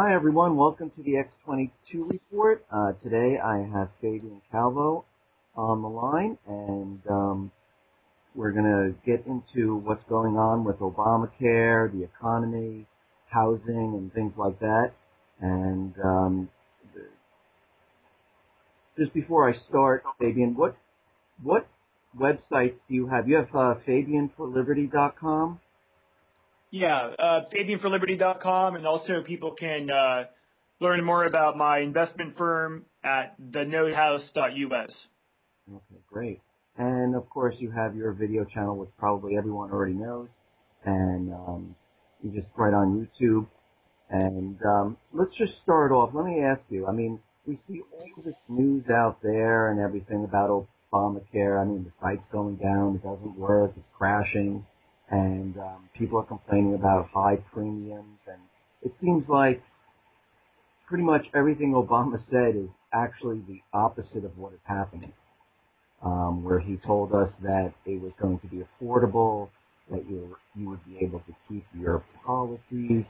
Hi, everyone. Welcome to the X22 Report. Today I have Fabian Calvo on the line, and we're going to get into what's going on with Obamacare, the economy, housing, and things like that. And just before I start, Fabian, what websites do you have? You have FabianForLiberty.com? Yeah, FabianForLiberty.com, and also people can learn more about my investment firm at thenodehouse.us. Okay, great. And of course, you have your video channel, which probably everyone already knows, and you just write on YouTube. And let's just start off. Let me ask you. I mean, we see all this news out there and everything about Obamacare. I mean, the site's going down. It doesn't work. It's crashing. And people are complaining about high premiums, and it seems like pretty much everything Obama said is actually the opposite of what is happening, where he told us that it was going to be affordable, that you would be able to keep your policies,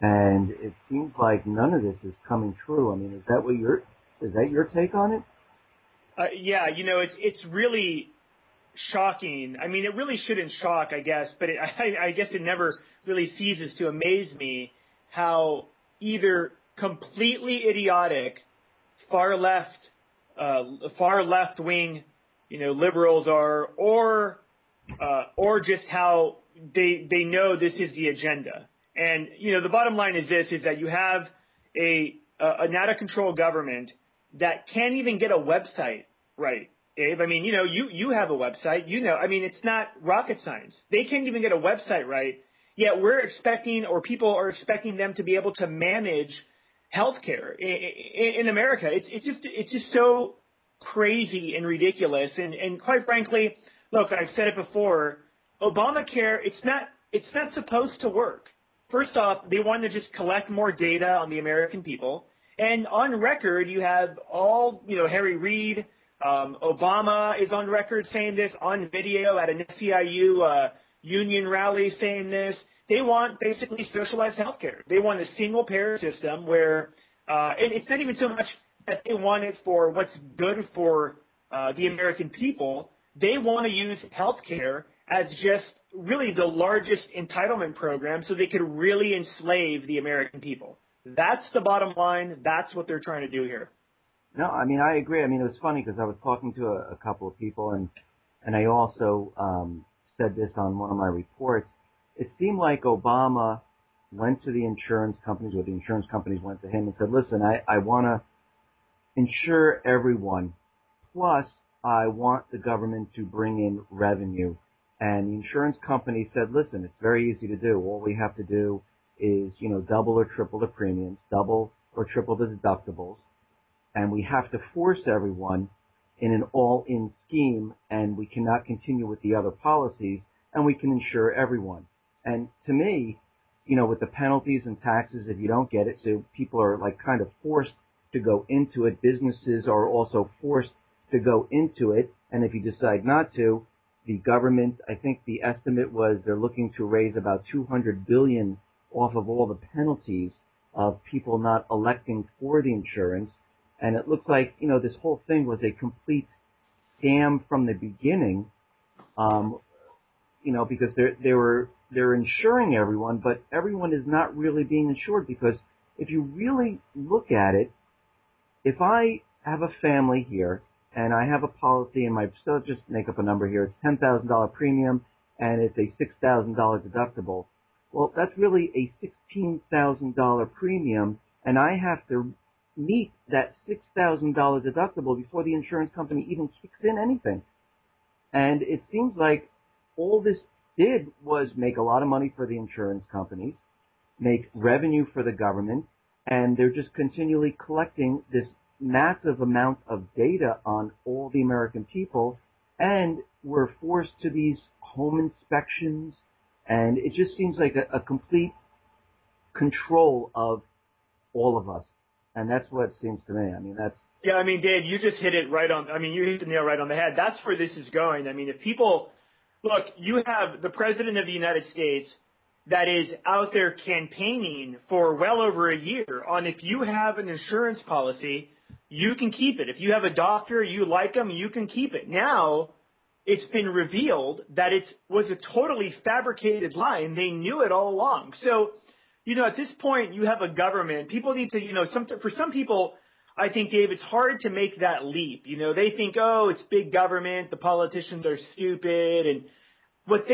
and it seems like none of this is coming true. I mean, is that your take on it? Yeah, it's really shocking. I mean, it really shouldn't shock, I guess, but I guess it never really ceases to amaze me how either completely idiotic far left wing, liberals are, or just how they know this is the agenda. And the bottom line is this: is that you have an out of control government that can't even get a website right. Dave, I mean, you have a website, I mean, it's not rocket science. They can't even get a website right, yet we're expecting, or people are expecting them to be able to manage healthcare in America. It's just so crazy and ridiculous. And quite frankly, look, I've said it before, Obamacare, it's not supposed to work. First off, they want to just collect more data on the American people. And on record, you have all, Harry Reid, Obama is on record saying this, on video at an SEIU union rally saying this. They want basically socialized health care. They want a single-payer system where and it's not even so much that they want it for what's good for the American people. They want to use health care as just really the largest entitlement program so they could really enslave the American people. That's the bottom line. That's what they're trying to do here. No, I mean, I agree. I mean, it was funny because I was talking to a couple of people, and I also said this on one of my reports. It seemed like Obama went to the insurance companies, or the insurance companies went to him and said, listen, I want to insure everyone, plus I want the government to bring in revenue. And the insurance company said, listen, it's very easy to do. All we have to do is, double or triple the premiums, double or triple the deductibles. And we have to force everyone in an all-in scheme, and we cannot continue with the other policies, and we can insure everyone. And to me, with the penalties and taxes if you don't get it, so people are like kind of forced to go into it. Businesses are also forced to go into it, and if you decide not to, the government, I think the estimate was they're looking to raise about $200 billion off of all the penalties of people not electing for the insurance. And it looks like, this whole thing was a complete scam from the beginning, because they're insuring everyone, but everyone is not really being insured, because if you really look at it, if I have a family here and I have a policy and so just make up a number here, it's $10,000 premium and it's a $6,000 deductible. Well, that's really a $16,000 premium, and I have to meet that $6,000 deductible before the insurance company even kicks in anything. And it seems like all this did was make a lot of money for the insurance companies, make revenue for the government, and they're just continually collecting this massive amount of data on all the American people, and we're forced to these home inspections, and it just seems like a complete control of all of us. And that's what it seems to me. I mean, that's... Yeah, I mean, Dave, you just hit it right on. I mean, you hit the nail right on the head. That's where this is going. I mean, if people... Look, you have the President of the United States that is out there campaigning for well over a year on if you have an insurance policy, you can keep it. If you have a doctor, you like them, you can keep it. Now, it's been revealed that it was a totally fabricated lie, and they knew it all along. So, at this point, you have a government. People need to, for some people, I think, Dave, it's hard to make that leap. They think, oh, it's big government, the politicians are stupid, and what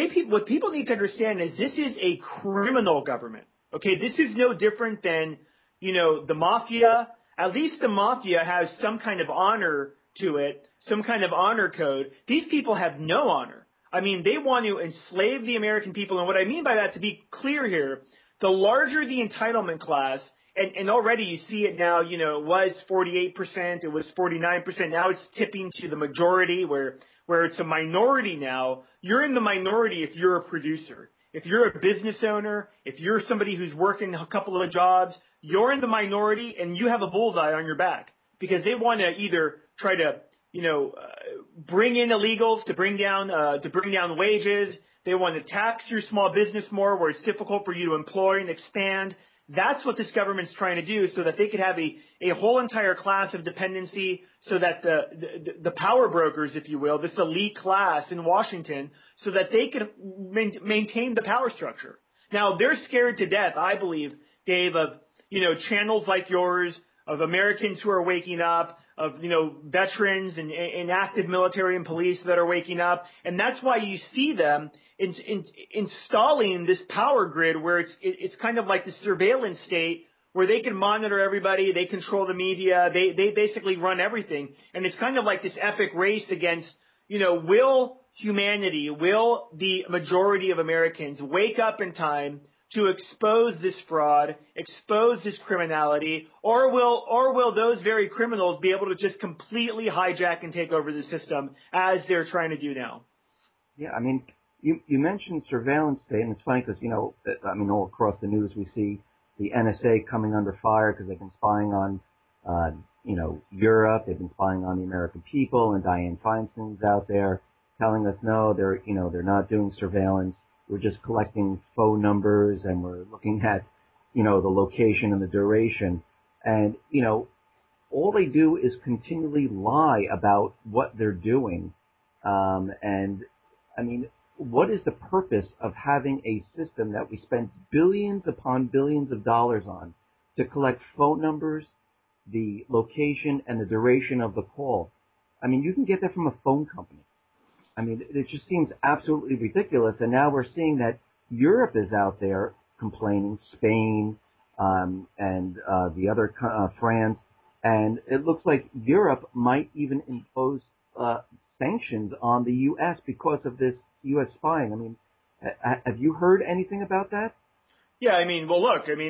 people need to understand is this is a criminal government. Okay, this is no different than, the mafia. At least the mafia has some kind of honor to it, some kind of honor code. These people have no honor. I mean, they want to enslave the American people. And what I mean by that, to be clear here, the larger the entitlement class, and already you see it now, it was 48%, it was 49%. Now it's tipping to the majority where it's a minority now. You're in the minority if you're a producer. If you're a business owner, if you're somebody who's working a couple of jobs, you're in the minority and you have a bullseye on your back because they want to either try to, bring in illegals to bring down wages. They want to tax your small business more where it's difficult for you to employ and expand. That's what this government's trying to do so that they could have a whole entire class of dependency so that the power brokers, if you will, this elite class in Washington, so that they can maintain the power structure. Now, they're scared to death, I believe, Dave, of, channels like yours, of Americans who are waking up, of, veterans and active military and police that are waking up. And that's why you see them installing this power grid where it's kind of like the surveillance state where they can monitor everybody, they control the media, they basically run everything. And it's kind of like this epic race against, will humanity, will the majority of Americans wake up in time to expose this fraud, expose this criminality, or will those very criminals be able to just completely hijack and take over the system as they're trying to do now? Yeah, I mean, you mentioned surveillance state, and it's funny because, all across the news we see the NSA coming under fire because they've been spying on, Europe, they've been spying on the American people, and Dianne Feinstein's out there telling us, no, they're not doing surveillance. We're just collecting phone numbers and we're looking at, the location and the duration. And, all they do is continually lie about what they're doing. And, I mean, what is the purpose of having a system that we spend billions upon billions of dollars on to collect phone numbers, the location, and the duration of the call? I mean, you can get that from a phone company. I mean, it just seems absolutely ridiculous. And now we're seeing that Europe is out there complaining, Spain and the other France, and it looks like Europe might even impose sanctions on the U.S. because of this U.S. spying. I mean, have you heard anything about that? Yeah,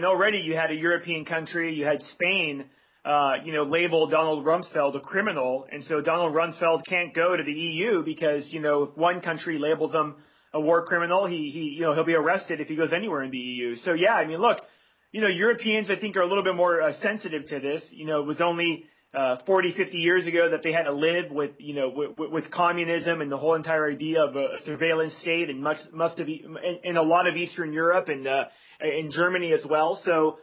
already you had a European country, you had Spain, labeled Donald Rumsfeld a criminal, and so Donald Rumsfeld can't go to the EU because, if one country labels him a war criminal, he'll be arrested if he goes anywhere in the EU. So yeah, Europeans I think are a little bit more sensitive to this. It was only 40, 50 years ago that they had to live with, with communism and the whole entire idea of a surveillance state and must have in a lot of Eastern Europe and in Germany as well. So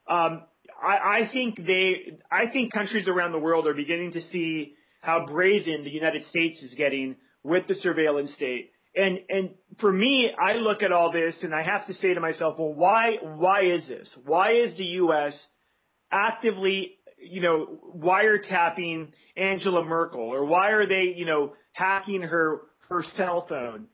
I think countries around the world are beginning to see how brazen the United States is getting with the surveillance state. And for me, I look at all this and I have to say to myself, well, why is this? Why is the U.S. actively, wiretapping Angela Merkel? Or why are they, hacking her cell phone?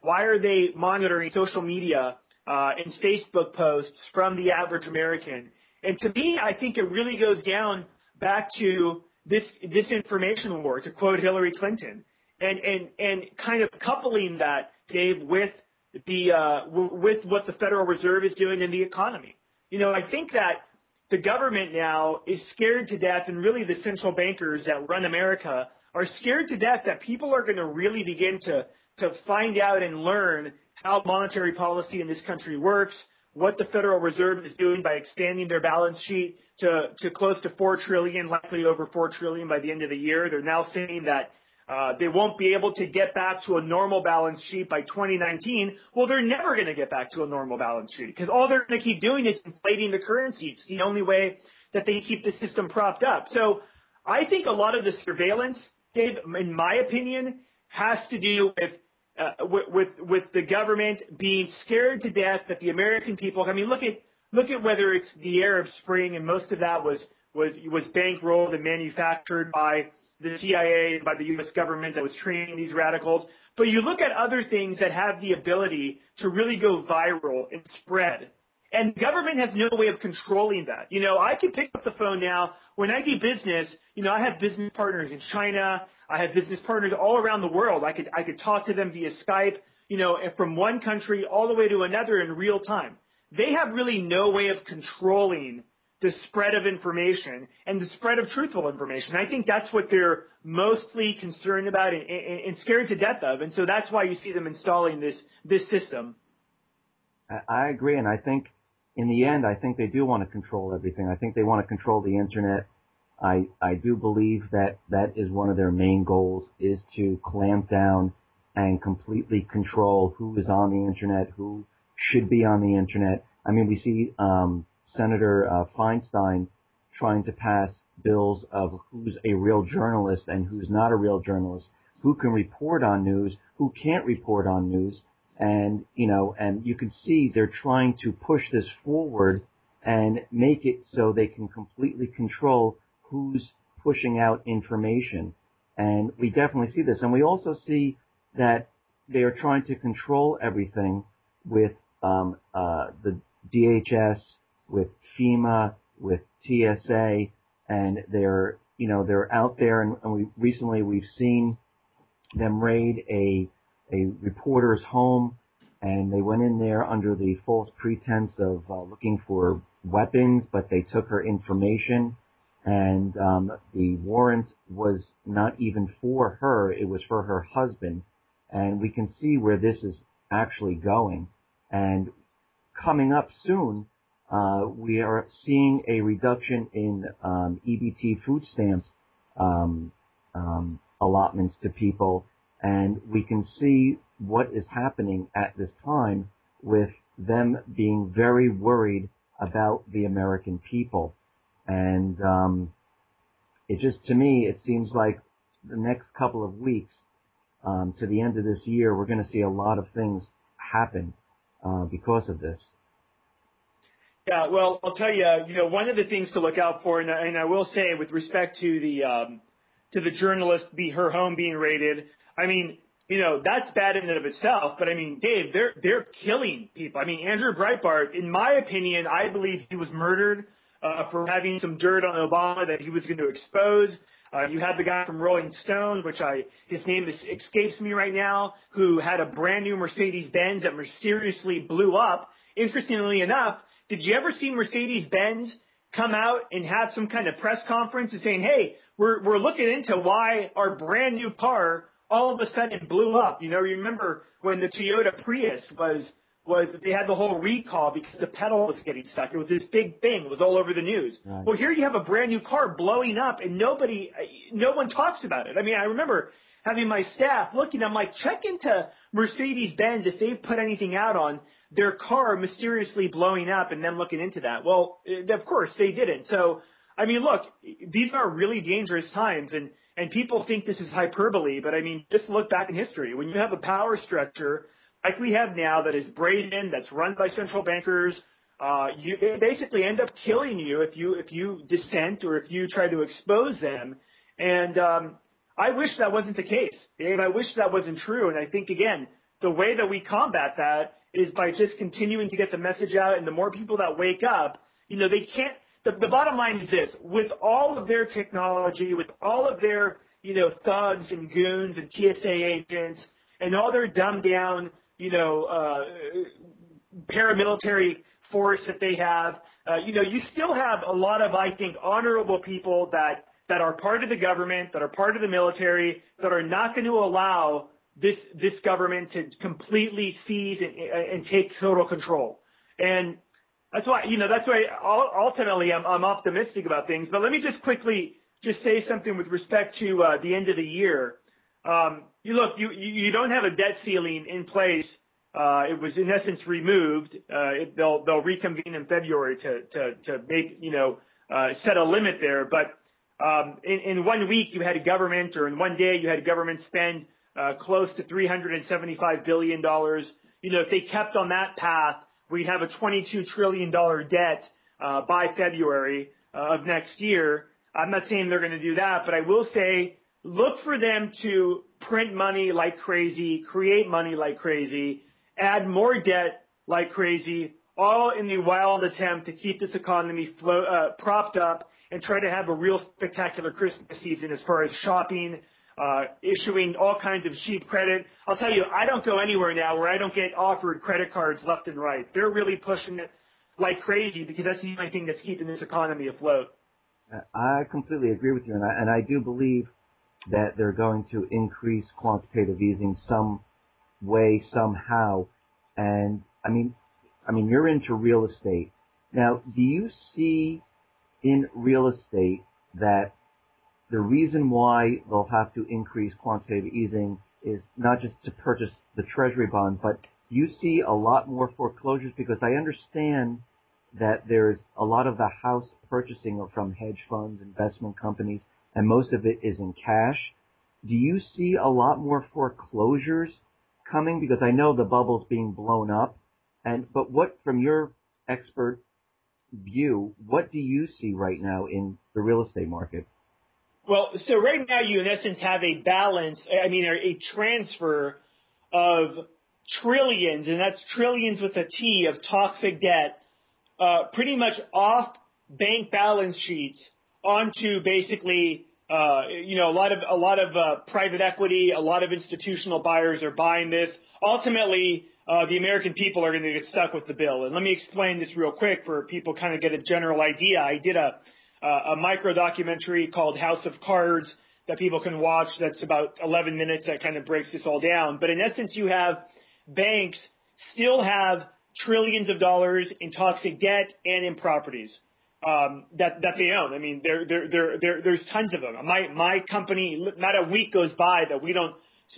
Why are they monitoring social media and Facebook posts from the average American? And to me, I think it really goes down back to this information war, to quote Hillary Clinton, and kind of coupling that, Dave, with with what the Federal Reserve is doing in the economy. I think that the government now is scared to death, and really the central bankers that run America are scared to death that people are going to really begin to find out and learn how monetary policy in this country works, what the Federal Reserve is doing by expanding their balance sheet to close to $4 trillion, likely over $4 trillion by the end of the year. They're now saying that They won't be able to get back to a normal balance sheet by 2019. Well, they're never going to get back to a normal balance sheet because all they're going to keep doing is inflating the currency. It's the only way that they keep the system propped up. So I think a lot of the surveillance, Dave, in my opinion, has to do with the government being scared to death that the American people. I mean, look at whether it's the Arab Spring, and most of that was bankrolled and manufactured by the CIA, by the U.S. government that was training these radicals. But you look at other things that have the ability to really go viral and spread. And government has no way of controlling that. You know, I can pick up the phone now. When I do business, you know, I have business partners in China. I have business partners all around the world. I could talk to them via Skype, you know, from one country all the way to another in real time. They have really no way of controlling the spread of information and the spread of truthful information. I think that's what they're mostly concerned about and scared to death of. And so that's why you see them installing this system. I agree. And I think in the end, I think they do want to control everything. I think they want to control the internet. I do believe that is one of their main goals, is to clamp down and completely control who is on the internet, who should be on the internet. I mean, we see Senator Feinstein trying to pass bills of who's a real journalist and who's not a real journalist, who can report on news, who can't report on news. And, you know, and you can see they're trying to push this forward and make it so they can completely control who's pushing out information. And we definitely see this. And we also see that they are trying to control everything with the DHS, with FEMA, with TSA, and they're out there. And we've seen them raid a reporter's home, and they went in there under the false pretense of looking for weapons, but they took her information, and the warrant was not even for her, it was for her husband. And we can see where this is actually going. And coming up soon, we are seeing a reduction in EBT food stamps allotments to people, and we can see what is happening at this time with them being very worried about the American people. And it just, to me, it seems like the next couple of weeks to the end of this year, we're going to see a lot of things happen because of this. Yeah, well, I'll tell you, you know, one of the things to look out for, and I will say with respect to the journalist, her home being raided, I mean, you know, that's bad in and of itself. But I mean, Dave, they're killing people. I mean, Andrew Breitbart, in my opinion, I believe he was murdered for having some dirt on Obama that he was going to expose. You had the guy from Rolling Stone, his name escapes me right now, who had a brand new Mercedes-Benz that mysteriously blew up. Interestingly enough, did you ever see Mercedes-Benz come out and have some kind of press conference and saying, hey, we're looking into why our brand new car all of a sudden blew up? You know, remember when the Toyota Prius they had the whole recall because the pedal was getting stuck. It was this big thing. It was all over the news. Right. Well, here you have a brand new car blowing up and no one talks about it. I mean, I remember having my staff looking, I'm like, check into Mercedes-Benz if they've put anything out on their car mysteriously blowing up and them looking into that. Well, of course they didn't. So, I mean, look, these are really dangerous times, and people think this is hyperbole, but I mean, just look back in history. When you have a power structure like we have now that is brazen, that's run by central bankers, they basically end up killing you if you dissent or if you try to expose them. And I wish that wasn't the case, Dave. I wish that wasn't true. And I think, again, the way that we combat that is by just continuing to get the message out. And the more people that wake up, you know, they can't. The bottom line is this: with all of their technology, with all of their, you know, thugs and goons and TSA agents and all their dumbed down, you know, paramilitary force that they have, you know, you still have a lot of, I think, honorable people that are part of the government, that are part of the military, that are not going to allow this government to completely seize and take total control. And that's why ultimately I'm optimistic about things. But let me just quickly just say something with respect to the end of the year. You don't have a debt ceiling in place. It was in essence removed. They'll reconvene in February to make, set a limit there. But in 1 week you had a government, or in one day you had a government spend close to $375 billion. If they kept on that path, we'd have a $22 trillion debt by February of next year. I'm not saying they're going to do that, but I will say look for them to print money like crazy, create money like crazy, add more debt like crazy, all in the wild attempt to keep this economy propped up and try to have a real spectacular Christmas season as far as shopping, issuing all kinds of cheap credit. I'll tell you, I don't go anywhere now where I don't get offered credit cards left and right. They're really pushing it like crazy because that's the only thing that's keeping this economy afloat. I completely agree with you, and I do believe that they're going to increase quantitative easing some way, somehow. And I mean, you're into real estate. Now, do you see in real estate that the reason why they'll have to increase quantitative easing is not just to purchase the treasury bonds, but you see a lot more foreclosures? Because I understand that there's a lot of the house purchasing are from hedge funds, investment companies, and most of it is in cash. Do you see a lot more foreclosures coming? Because I know the bubble's being blown up. But what, from your expert view, what do you see right now in the real estate market? Well, so right now you in essence have a balance, a transfer of trillions, and that's trillions with a T, of toxic debt, pretty much off bank balance sheets onto basically, a lot of private equity, a lot of institutional buyers are buying this. Ultimately, the American people are going to get stuck with the bill. And let me explain this real quick for people kind of get a general idea. I did a micro documentary called House of Cards that people can watch. That's about 11 minutes. That kind of breaks this all down. But in essence, you have banks still have trillions of dollars in toxic debt and in properties that they own. I mean, there's tons of them. My company, not a week goes by that we don't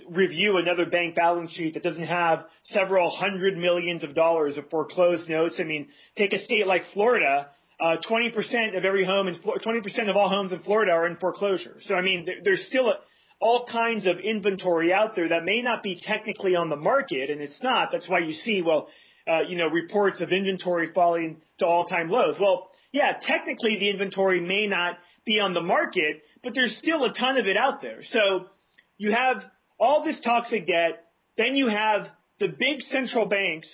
review another bank balance sheet that doesn't have several hundred millions of dollars of foreclosed notes. I mean, take a state like Florida. 20% of every home 20% of all homes in Florida are in foreclosure. So, I mean, there's still all kinds of inventory out there that may not be technically on the market, and it's not. That's why you see, reports of inventory falling to all-time lows. Well, yeah, technically the inventory may not be on the market, but there's still a ton of it out there. So you have all this toxic debt, then you have the big central banks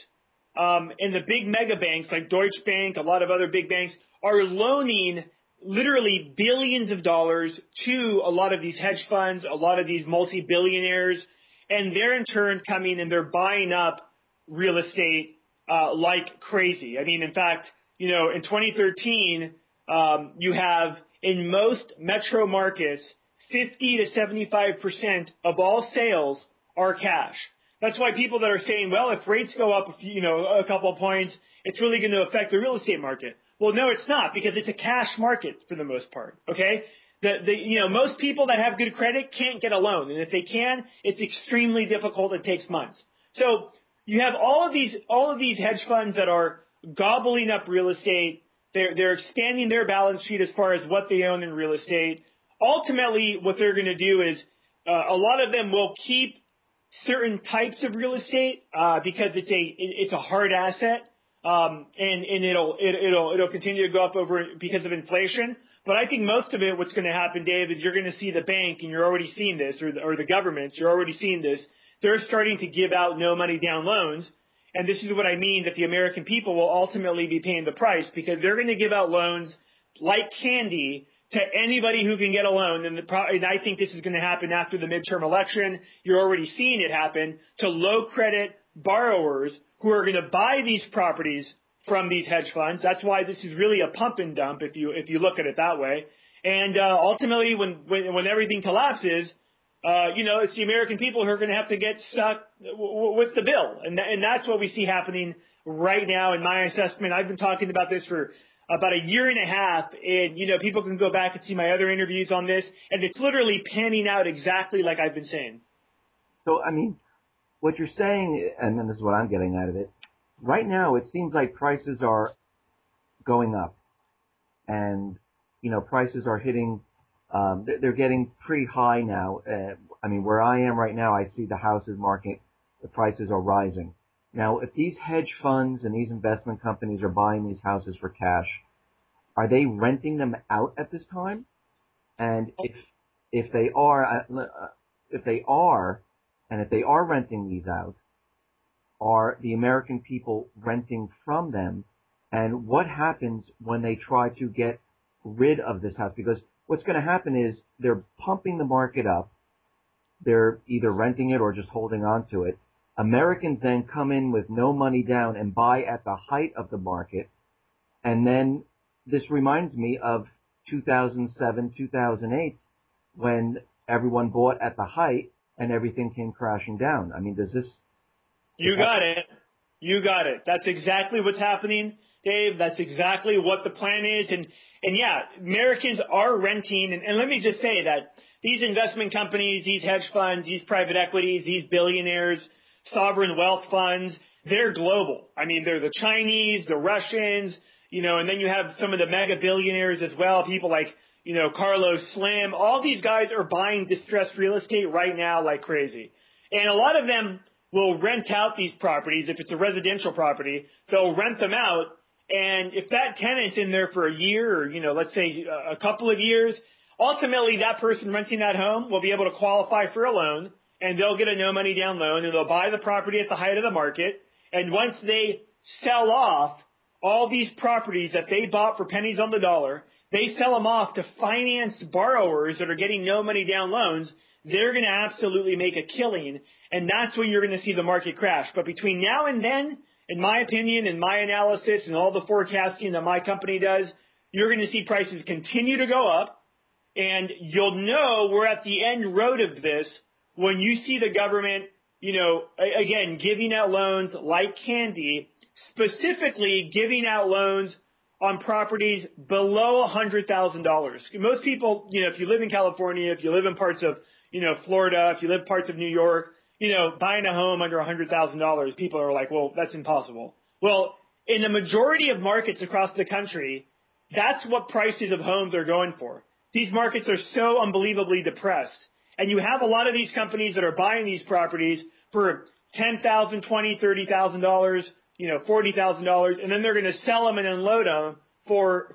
and the big mega banks like Deutsche Bank, a lot of other big banks, are loaning literally billions of dollars to a lot of these hedge funds, a lot of these multi-billionaires, and they're in turn coming and they're buying up real estate like crazy. I mean, in fact, in 2013, you have in most metro markets, 50 to 75% of all sales are cash. That's why people that are saying, well, if rates go up, a couple of points, it's really going to affect the real estate market. Well, no, it's not, because it's a cash market for the most part. Okay. Most people that have good credit can't get a loan. And if they can, it's extremely difficult. It takes months. So you have all of these hedge funds that are gobbling up real estate. They're expanding their balance sheet as far as what they own in real estate. Ultimately, what they're going to do is a lot of them will keep certain types of real estate because it's a hard asset, and it'll continue to go up because of inflation. But I think most of it, what's going to happen, Dave, is you're going to see the bank, and you're already seeing this, or the government, you're already seeing this. They're starting to give out no money down loans. And this is what I mean, that the American people will ultimately be paying the price, because they're going to give out loans like candy to anybody who can get a loan. And I think this is going to happen after the midterm election. You're already seeing it happen to low credit borrowers who are going to buy these properties from these hedge funds. That's why this is really a pump and dump if you look at it that way. And ultimately, when everything collapses, it's the American people who are going to have to get stuck with the bill. And that's what we see happening right now in my assessment. I've been talking about this for about a year and a half. And, people can go back and see my other interviews on this. And it's literally panning out exactly like I've been saying. So, what you're saying, and then this is what I'm getting out of it, right now it seems like prices are going up. And, prices are hitting, they're getting pretty high now. Where I am right now, I see the houses market, the prices are rising. Now, if these hedge funds and these investment companies are buying these houses for cash, are they renting them out at this time? And if they are, renting these out, are the American people renting from them? And what happens when they try to get rid of this house? Because what's going to happen is they're pumping the market up. They're either renting it or just holding on to it. Americans then come in with no money down and buy at the height of the market. And then this reminds me of 2007, 2008, when everyone bought at the height and everything came crashing down. Does this... You got it. You got it. That's exactly what's happening, Dave. That's exactly what the plan is. And yeah, Americans are renting. And let me just say that these investment companies, these hedge funds, these private equities, these billionaires, sovereign wealth funds, they're global. They're the Chinese, the Russians, and then you have some of the mega billionaires as well, people like, Carlos Slim. All these guys are buying distressed real estate right now like crazy. And a lot of them will rent out these properties. If it's a residential property, they'll rent them out. And if that tenant's in there for a year or, let's say a couple of years, ultimately that person renting that home will be able to qualify for a loan, and they'll get a no money down loan, and they'll buy the property at the height of the market. And once they sell off all these properties that they bought for pennies on the dollar, they sell them off to financed borrowers that are getting no money down loans. They're going to absolutely make a killing, and that's when you're going to see the market crash. But between now and then, in my opinion, and my analysis, and all the forecasting that my company does, you're going to see prices continue to go up, and you'll know we're at the end road of this when you see the government, again, giving out loans like candy, specifically giving out loans on properties below $100,000. Most people, if you live in California, if you live in parts of, Florida, if you live parts of New York, buying a home under $100,000, people are like, well, that's impossible. Well, in the majority of markets across the country, that's what prices of homes are going for. These markets are so unbelievably depressed. And you have a lot of these companies that are buying these properties for $10,000, $20,000, $30,000, $40,000, and then they're going to sell them and unload them for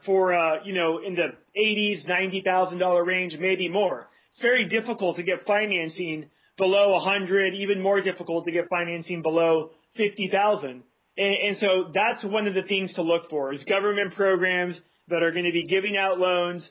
in the $80,000, $90,000 range, maybe more. It's very difficult to get financing below 100, even more difficult to get financing below 50,000. And so that's one of the things to look for is government programs that are going to be giving out loans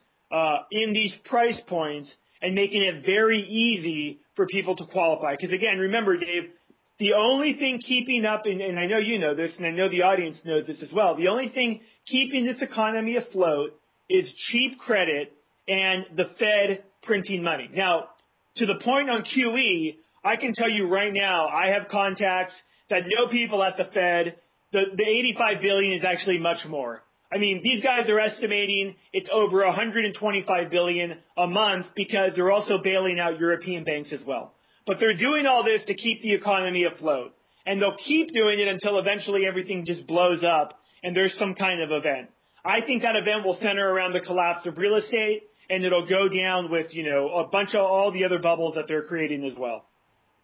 in these price points and making it very easy for people to qualify. Because again, remember, Dave, the only thing keeping up, and I know you know this, and I know the audience knows this as well, the only thing keeping this economy afloat is cheap credit and the Fed printing money. Now, to the point on QE, I can tell you right now, I have contacts that know people at the Fed. The 85 billion is actually much more. These guys are estimating it's over 125 billion a month because they're also bailing out European banks as well. But they're doing all this to keep the economy afloat. And they'll keep doing it until eventually everything just blows up and there's some kind of event. I think that event will center around the collapse of real estate, and it'll go down with, a bunch of all the other bubbles that they're creating as well.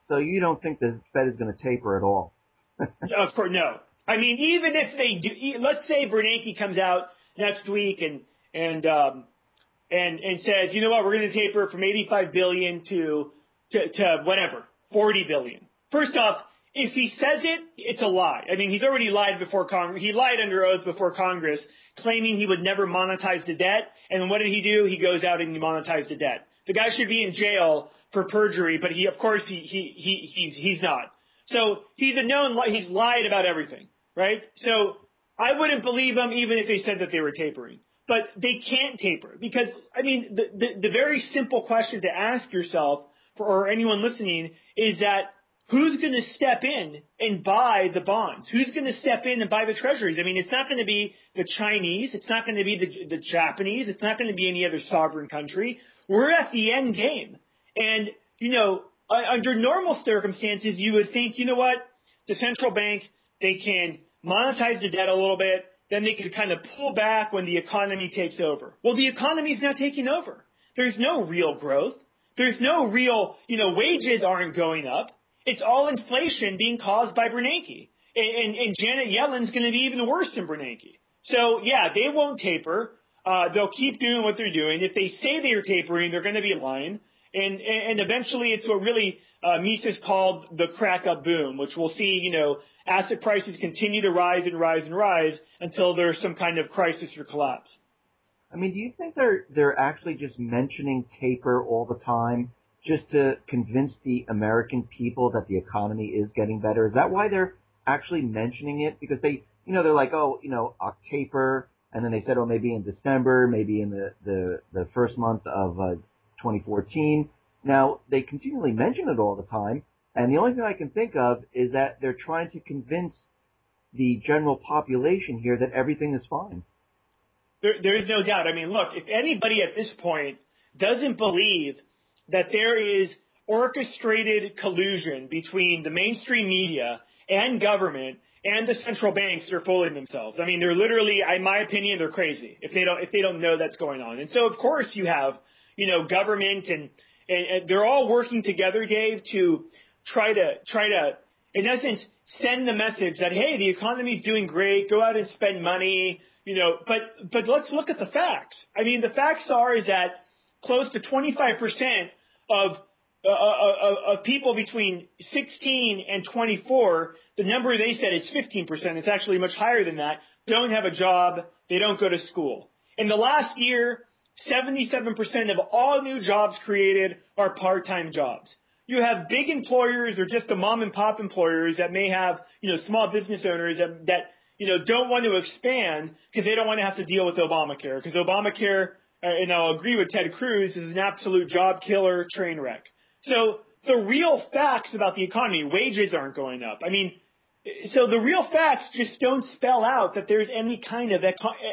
So you don't think the Fed is going to taper at all? Of course, no. Even if they do, let's say Bernanke comes out next week and says, you know what, we're going to taper from 85 billion to whatever, 40 billion. First off, if he says it, it's a lie. He's already lied before Congress. He lied under oath before Congress, claiming he would never monetize the debt. And what did he do? He goes out and he monetized the debt. The guy should be in jail for perjury, but he's not. So he's he's lied about everything, right? So I wouldn't believe him even if they said that they were tapering. But they can't taper because, the very simple question to ask yourself or anyone listening is that who's going to step in and buy the bonds? Who's going to step in and buy the treasuries? I mean, it's not going to be the Chinese. It's not going to be the Japanese. It's not going to be any other sovereign country. We're at the end game. And, under normal circumstances, you would think, you know what, the central bank, they can monetize the debt a little bit, then they could kind of pull back when the economy takes over. Well, the economy is not taking over. There's no real growth. There's no real, wages aren't going up. It's all inflation being caused by Bernanke. And Janet Yellen's going to be even worse than Bernanke. So, yeah, they won't taper. They'll keep doing what they're doing. If they say they're tapering, they're going to be lying. And eventually it's what really Mises called the crack-up boom, which we'll see, asset prices continue to rise and rise and rise until there's some kind of crisis or collapse. I mean, do you think they're actually just mentioning taper all the time just to convince the American people that the economy is getting better? Is that why they're actually mentioning it? Because they, they're like, taper, and then they said, maybe in December, maybe in the first month of 2014. Now, they continually mention it all the time, and the only thing I can think of is that they're trying to convince the general population here that everything is fine. There is no doubt. I mean, look, if anybody at this point doesn't believe that there is orchestrated collusion between the mainstream media and government and the central banks, they're fooling themselves. I mean, they're literally, in my opinion, they're crazy if they don't know that's going on. And so, of course, you have, government and they're all working together, Dave, to try to, in essence, send the message that, hey, the economy's doing great, go out and spend money, but let's look at the facts. I mean, the facts is that close to 25% of people between 16 and 24, the number they said is 15%. It's actually much higher than that. Don't have a job. They don't go to school. In the last year, 77% of all new jobs created are part-time jobs. You have big employers or just the mom and pop employers that may have, small business owners that don't want to expand because they don't want to have to deal with Obamacare. Because Obamacare, and I'll agree with Ted Cruz, is an absolute job killer train wreck. So the real facts about the economy, wages aren't going up. I mean, so the real facts just don't spell out that there's any kind of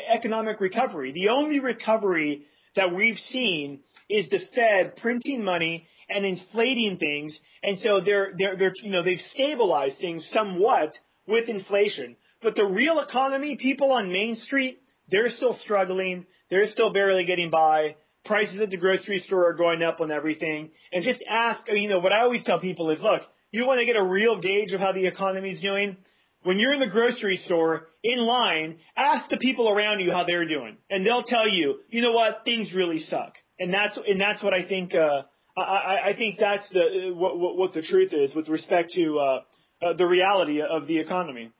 economic recovery. The only recovery that we've seen is the Fed printing money and inflating things, and so they've stabilized things somewhat with inflation. But the real economy, people on Main Street, they're still struggling. They're still barely getting by. Prices at the grocery store are going up on everything. And just ask, what I always tell people is, look, you want to get a real gauge of how the economy is doing? When you're in the grocery store, in line, ask the people around you how they're doing. And they'll tell you, you know what, things really suck. And that's what I think, I think that's what the truth is with respect to the reality of the economy.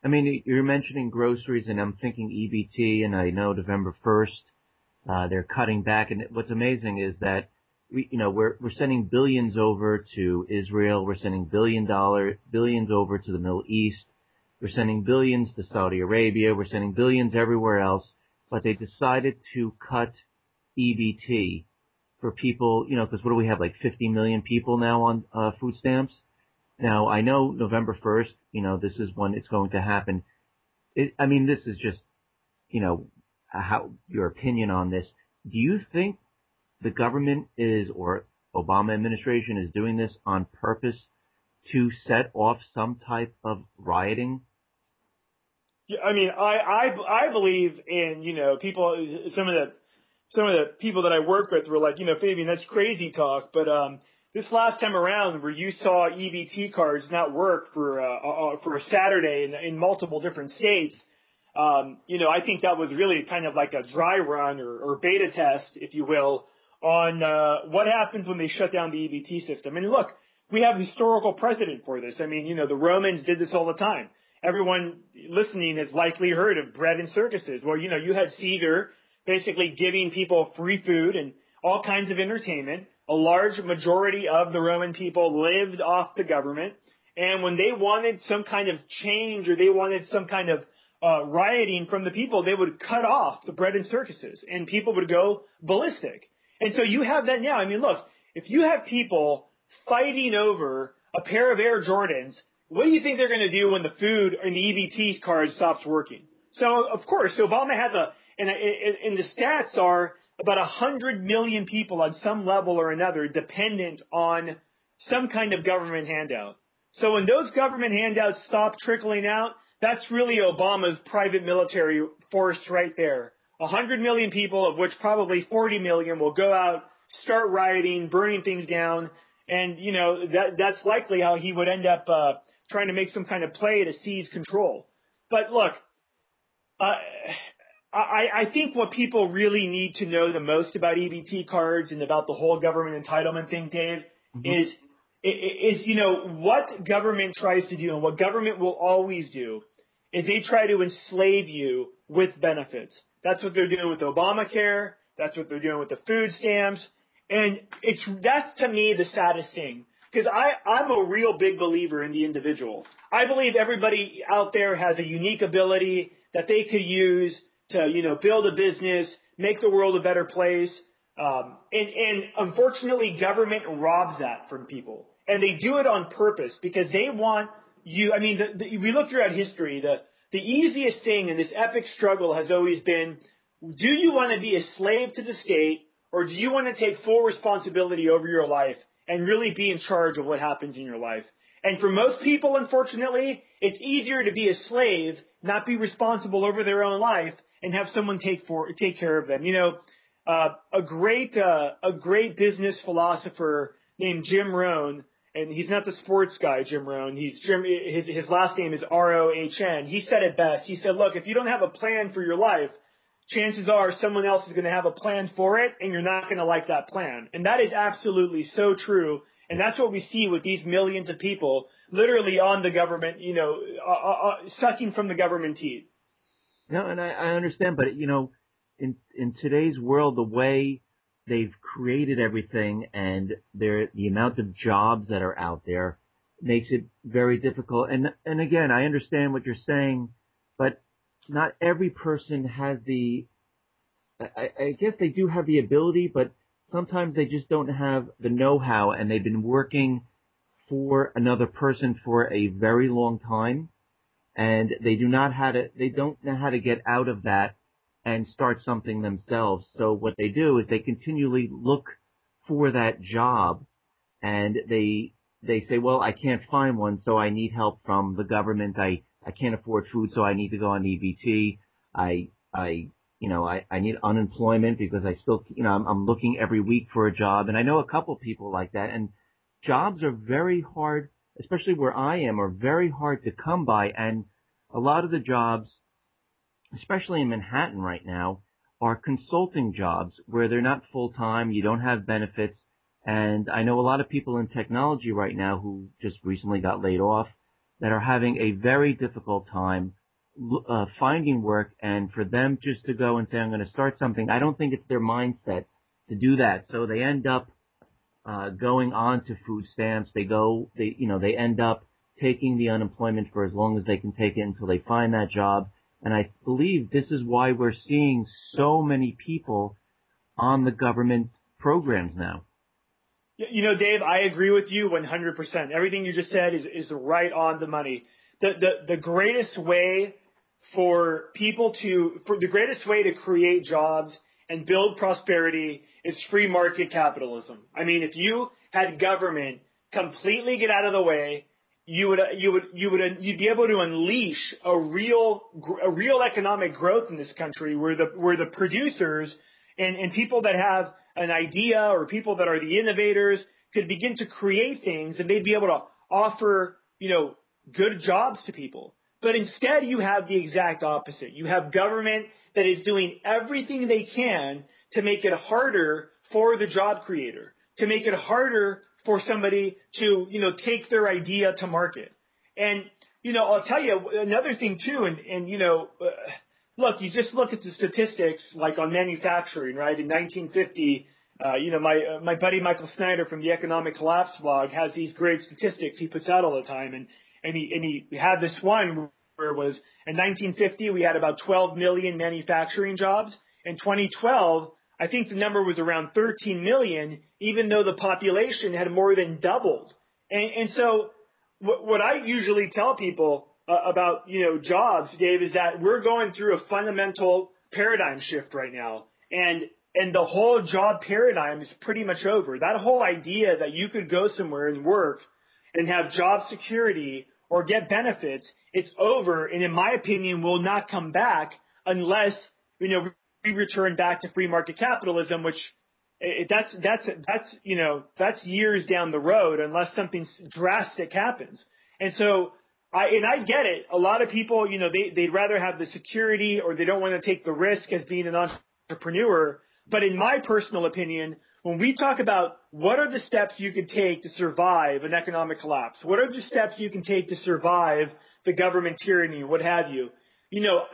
I mean, you're mentioning groceries, and I'm thinking EBT, and I know November 1st, they're cutting back. And what's amazing is that we're sending billions over to Israel. We're sending billions over to the Middle East. We're sending billions to Saudi Arabia. We're sending billions everywhere else. But they decided to cut EBT for people, because what do we have, like 50 million people now on food stamps? Now, I know November 1st, this is when it's going to happen. This is just, how your opinion on this. Do you think the government or Obama administration is doing this on purpose to set off some type of rioting? Yeah, I mean, I believe in, people, some of the people that I work with were like, Fabian, that's crazy talk. But, this last time around where you saw EBT cards not work for a Saturday in multiple different states, I think that was really kind of like a dry run or beta test, if you will, on what happens when they shut down the EBT system. And look, we have historical precedent for this. I mean, the Romans did this all the time. Everyone listening has likely heard of bread and circuses. Well, you had Caesar basically giving people free food and all kinds of entertainment. A large majority of the Roman people lived off the government. And when they wanted some kind of change or they wanted some kind of rioting from the people, they would cut off the bread and circuses and people would go ballistic. And so you have that now. I mean, look, if you have people fighting over a pair of Air Jordans, what do you think they're going to do when the food in the EBT card stops working? So, of course, Obama has and the stats are about 100 million people on some level or another dependent on some kind of government handout. So when those government handouts stop trickling out, that's really Obama's private military force right there. 100 million people, of which probably 40 million will go out, start rioting, burning things down, and that's likely how he would end up trying to make some kind of play to seize control. But look, I think what people really need to know the most about EBT cards and about the whole government entitlement thing, Dave, is what government tries to do, and what government will always do, is they try to enslave you with benefits. That's what they're doing with Obamacare. That's what they're doing with the food stamps. And that's to me the saddest thing, because I'm a real big believer in the individual. I believe everybody out there has a unique ability that they could use to, build a business, make the world a better place. And unfortunately, government robs that from people. And they do it on purpose because they want you. I mean, we look throughout history, the easiest thing in this epic struggle has always been, do you want to be a slave to the state, or do you want to take full responsibility over your life and really be in charge of what happens in your life? And for most people, unfortunately, it's easier to be a slave, not be responsible over their own life, and have someone take care of them. A great business philosopher named Jim Rohn, and he's not the sports guy, Jim Rohn. His last name is R-O-H-N. He said it best. He said, look, if you don't have a plan for your life, chances are someone else is going to have a plan for it, and you're not going to like that plan. And that is absolutely so true. And that's what we see with these millions of people literally on the government, sucking from the government teeth. No, and I understand, but, in today's world, the way they've created everything and the amount of jobs that are out there makes it very difficult. And again, I understand what you're saying, but not every person has I guess they do have the ability, but sometimes they just don't have the know-how, and they've been working for another person for a very long time, and they don't know how to get out of that and start something themselves. So what they do is they continually look for that job, and they say, well, I can't find one, so I need help from the government. I can't afford food, so I need to go on EBT. I need unemployment because I still, I'm looking every week for a job. And I know a couple of people like that. And jobs are very hard, especially where I am, are very hard to come by. And a lot of the jobs, especially in Manhattan right now, are consulting jobs where they're not full-time, you don't have benefits. And I know a lot of people in technology right now who just recently got laid off that are having a very difficult time finding work, and for them just to go and say, I'm going to start something, I don't think it's their mindset to do that. So they end up going on to food stamps. They end up taking the unemployment for as long as they can take it until they find that job. And I believe this is why we're seeing so many people on the government programs now. Dave, I agree with you 100%. Everything you just said is right on the money. The greatest way the greatest way to create jobs and build prosperity is free market capitalism. I mean, if you had government completely get out of the way, you'd be able to unleash a real economic growth in this country where the producers and people that have an idea or people that are the innovators could begin to create things, and they'd be able to offer, good jobs to people. But instead, you have the exact opposite. You have government that is doing everything they can to make it harder for the job creator, to make it harder for somebody to, take their idea to market. And, I'll tell you another thing too. Look, you just look at the statistics like on manufacturing, right? In 1950, my buddy Michael Snyder from the Economic Collapse blog has these great statistics he puts out all the time. And he had this one where it was in 1950, we had about 12 million manufacturing jobs. In 2012, I think the number was around 13 million, even though the population had more than doubled. And so what I usually tell people about, jobs, Dave, is that we're going through a fundamental paradigm shift right now. And the whole job paradigm is pretty much over. That whole idea that you could go somewhere and work and have job security or get benefits, it's over. And in my opinion, will not come back unless, we return back to free market capitalism, which that's years down the road unless something drastic happens. And so I get it. A lot of people, they'd rather have the security or they don't want to take the risk as being an entrepreneur. But in my personal opinion, when we talk about what are the steps you could take to survive an economic collapse, what are the steps you can take to survive the government tyranny, what have you,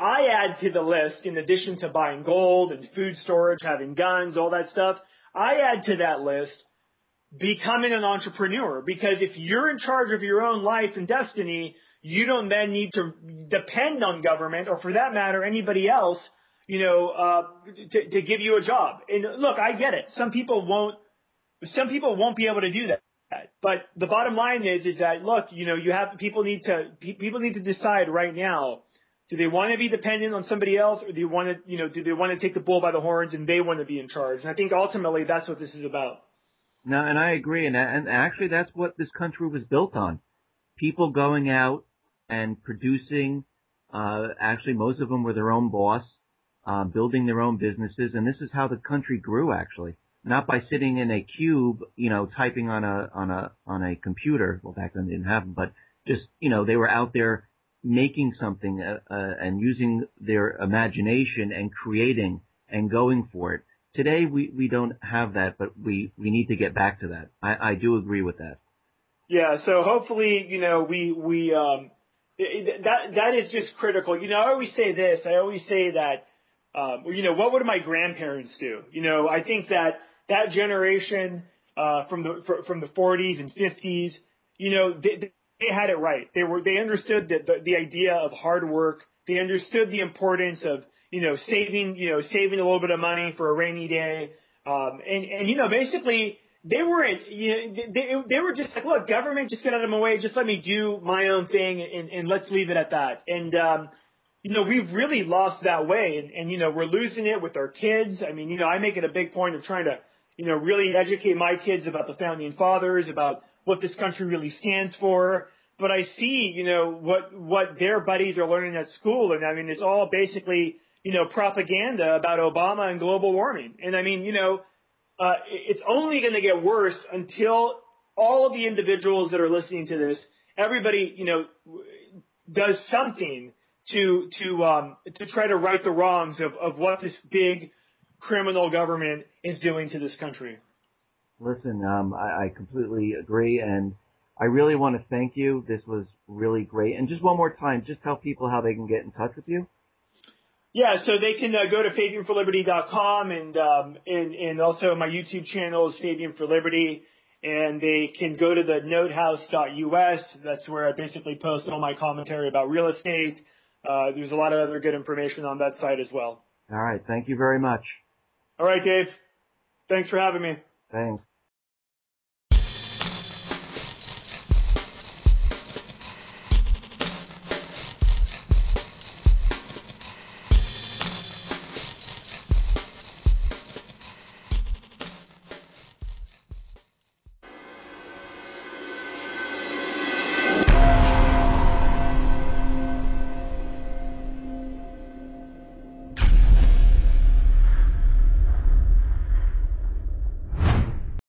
I add to the list, in addition to buying gold and food storage, having guns, all that stuff, I add to that list becoming an entrepreneur. Because if you're in charge of your own life and destiny, you don't then need to depend on government or, for that matter, anybody else, to give you a job. And look, I get it. Some people won't be able to do that. But the bottom line is that, look, people need to decide right now, do they want to be dependent on somebody else, or do they want to take the bull by the horns and they want to be in charge? And I think ultimately that's what this is about. No, and I agree. And actually that's what this country was built on. People going out and producing, actually most of them were their own boss, building their own businesses. And this is how the country grew, actually. Not by sitting in a cube, typing on a computer. Well, back then they didn't have them, but just, they were out there making something, and using their imagination and creating and going for it. Today we don't have that, but we need to get back to that. I do agree with that. Yeah. So hopefully, that is just critical. I always say this. I always say that, what would my grandparents do? I think that generation, from the 40s and 50s, they had it right. They understood the idea of hard work. They understood the importance of, saving a little bit of money for a rainy day. Basically they weren't, they were just like, look, government, just get out of my way. Just let me do my own thing and let's leave it at that. And, we've really lost that way and we're losing it with our kids. I mean, I make it a big point of trying to, really educate my kids about the founding fathers, about what this country really stands for. But I see, what their buddies are learning at school. And I mean, it's all basically, propaganda about Obama and global warming. And I mean, it's only going to get worse until all of the individuals that are listening to this, everybody, does something to try to right the wrongs of what this big criminal government is doing to this country. Listen, I completely agree, and I really want to thank you. This was really great. And just one more time, just tell people how they can get in touch with you. Yeah, so they can go to FabianForLiberty.com, and also my YouTube channel is Fabian for Liberty, and they can go to the notehouse.us. That's where I basically post all my commentary about real estate. There's a lot of other good information on that site as well. All right. Thank you very much. All right, Dave. Thanks for having me. Thanks.